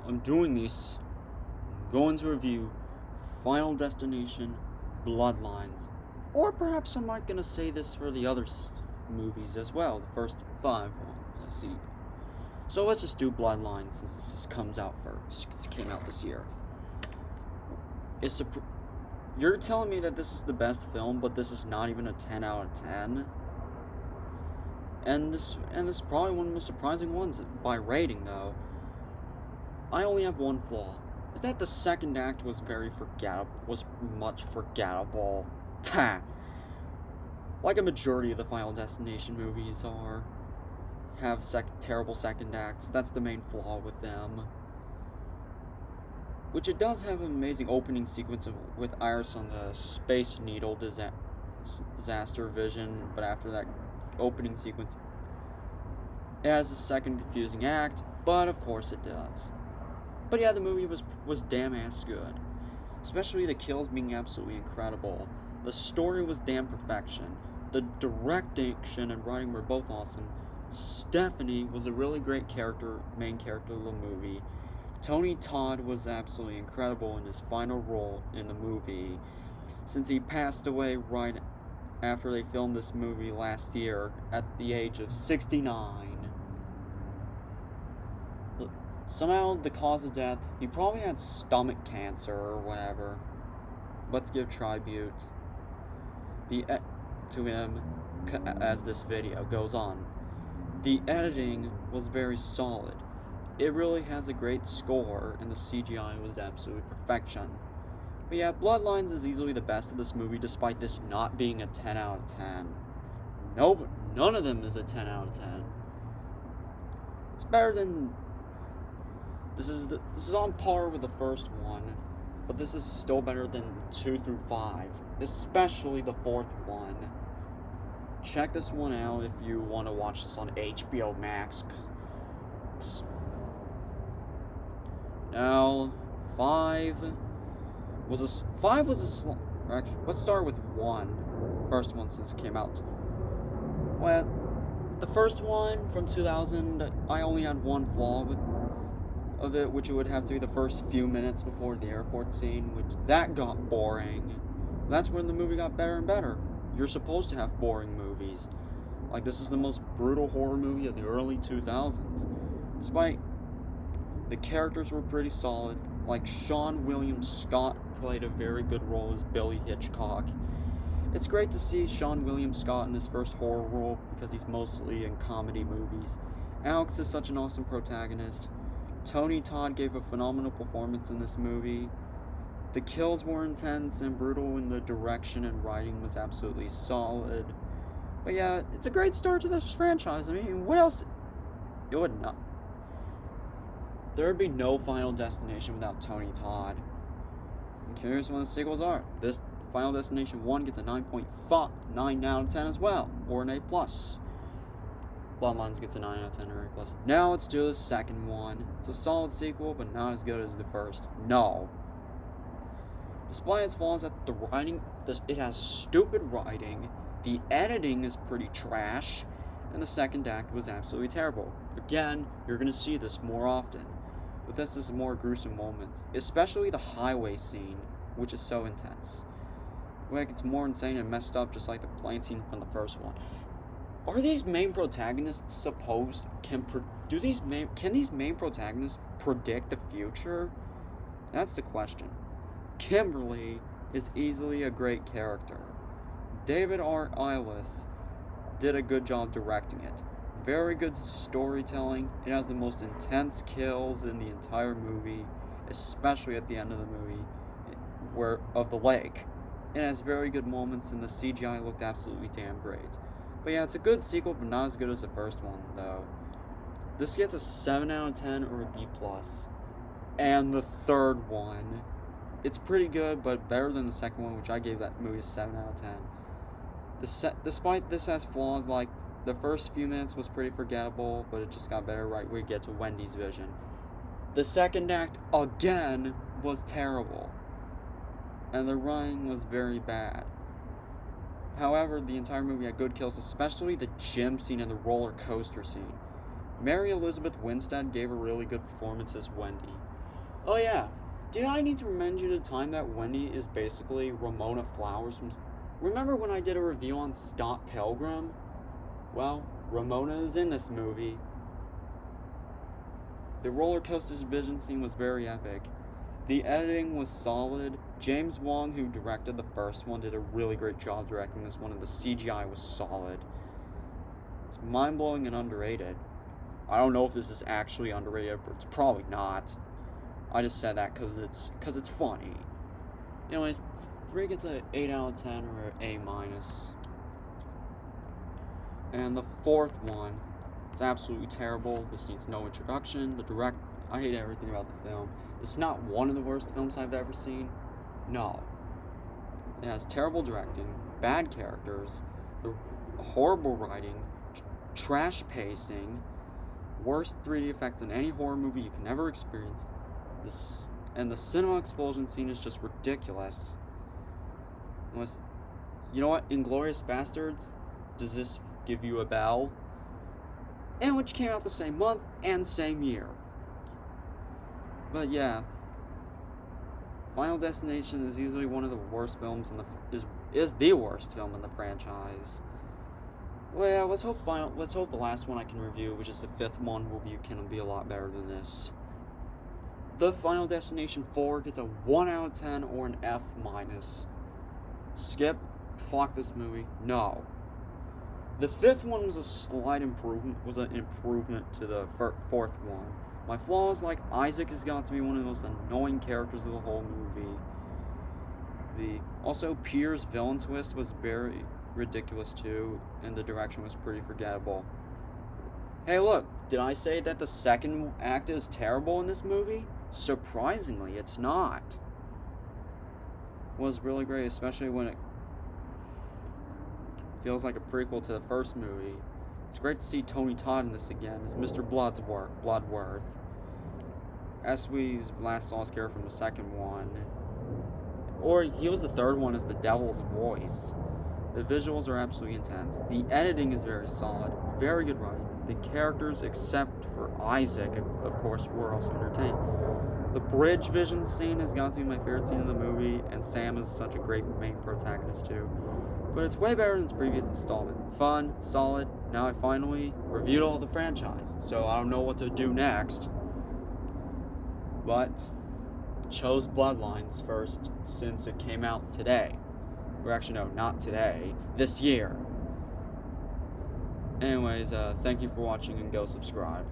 I'm doing this. I'm going to review Final Destination Bloodlines. Or perhaps I'm not going to say this for the other movies as well, the first 5 ones I see. So let's just do Bloodlines since this comes out first. It came out this year. You're telling me that this is the best film, but this is not even a 10 out of 10? And this is probably one of the most surprising ones by rating, though. I only have one flaw. Is that the second act was much forgettable. Like a majority of the Final Destination movies have terrible second acts. That's the main flaw with them. Which it does have an amazing opening sequence with Iris on the Space Needle disaster vision, but after that opening sequence, it has a second confusing act, but of course it does. But yeah, the movie was damn ass good. Especially the kills being absolutely incredible. The story was damn perfection. The direction and writing were both awesome. Stephanie was a really great main character of the movie. Tony Todd was absolutely incredible in his final role in the movie, since he passed away right after they filmed this movie last year at the age of 69. Somehow, the cause of death, he probably had stomach cancer or whatever. Let's give tribute to him as this video goes on. The editing was very solid. It really has a great score, and the CGI was absolutely perfection. But yeah, Bloodlines is easily the best of this movie, despite this not being a 10 out of 10. Nope, none of them is a 10 out of 10. It's better than... This is on par with the first one, but this is still better than 2 through 5, especially the 4th one. Check this one out if you want to watch this on HBO Max. Now, 5 was a actually, let's start with 1. First one since it came out. Well, the first one from 2000, I only had one flaw of it, which would have to be the first few minutes before the airport scene, which that got boring. That's when the movie got better and better. You're supposed to have boring movies. Like, this is the most brutal horror movie of the early 2000s. Despite the characters were pretty solid. Like, Sean William Scott played a very good role as Billy Hitchcock. It's great to see Sean William Scott in his first horror role because he's mostly in comedy movies. Alex is such an awesome protagonist. Tony Todd gave a phenomenal performance in this movie. The kills were intense and brutal, and the direction and writing was absolutely solid. But yeah, it's a great start to this franchise. I mean, what else? It would not. There would be no Final Destination without Tony Todd. I'm curious when the sequels are. This Final Destination 1 gets a 9.9 out of 10 as well, or an A+. Bloodlines gets a 9 out of 10 or A+. Now let's do the second one. It's a solid sequel, but not as good as the first. No. Despite its flaws at the writing, it has stupid writing, the editing is pretty trash, and the second act was absolutely terrible. Again, you're going to see this more often. But this is more gruesome moments, especially the highway scene, which is so intense. Like, it's more insane and messed up, just like the plane scene from the first one. Are these main protagonists supposed... Can these main protagonists predict the future? That's the question. Kimberly is easily a great character. David R. Eilis did a good job directing it. Very good storytelling. It has the most intense kills in the entire movie, especially at the end of the movie, of the lake. It has very good moments, and the CGI looked absolutely damn great. But yeah, it's a good sequel, but not as good as the first one, though. This gets a 7 out of 10 or a B+. And the third one, it's pretty good, but better than the second one, which I gave that movie a 7 out of 10. Despite this has flaws, like the first few minutes was pretty forgettable, but it just got better right where you get to Wendy's vision. The second act, again, was terrible. And the writing was very bad. However, the entire movie had good kills, especially the gym scene and the roller coaster scene. Mary Elizabeth Winstead gave a really good performance as Wendy. Oh yeah, did I need to remind you the time that Wendy is basically Ramona Flowers from... Remember when I did a review on Scott Pilgrim? Well, Ramona is in this movie. The roller coaster vision scene was very epic. The editing was solid. James Wong, who directed the first one, did a really great job directing this one, and the CGI was solid. It's mind-blowing and underrated. I don't know if this is actually underrated, but it's probably not. I just said that because it's funny. Anyways, 3 gets an 8 out of 10 or an A minus. And the fourth one, it's absolutely terrible. This needs no introduction. I hate everything about the film. It's not one of the worst films I've ever seen. No. It has terrible directing, bad characters, horrible writing, trash pacing, worst 3D effects in any horror movie you can ever experience. And the cinema explosion scene is just ridiculous. You know what? Inglourious Bastards, does this give you a bell? And which came out the same month and same year. But yeah, Final Destination is easily one of the worst films is the worst film in the franchise. Well, yeah, let's hope the last one I can review, which is the 5th one, can be a lot better than this. The Final Destination 4 gets a 1 out of 10 or an F minus. Skip, fuck this movie. No. The 5th one was a slight improvement, to the 4th one. My flaws, like Isaac, has got to be one of the most annoying characters of the whole movie. Also, Pierre's villain twist was very ridiculous too, and the direction was pretty forgettable. Hey look, did I say that the second act is terrible in this movie? Surprisingly, it's not. It was really great, especially when it feels like a prequel to the first movie. It's great to see Tony Todd in this again as Mr. Bloodworth. As we last saw his character from the second one. Or he was the third one as the Devil's voice. The visuals are absolutely intense. The editing is very solid. Very good writing. The characters, except for Isaac, of course, were also entertaining. The bridge vision scene has got to be my favorite scene in the movie, and Sam is such a great main protagonist too. But it's way better than its previous installment. Fun, solid. Now I finally reviewed all the franchise, so I don't know what to do next. But chose Bloodlines first since it came out today. Or actually, no, not today. This year. Anyways, thank you for watching and go subscribe.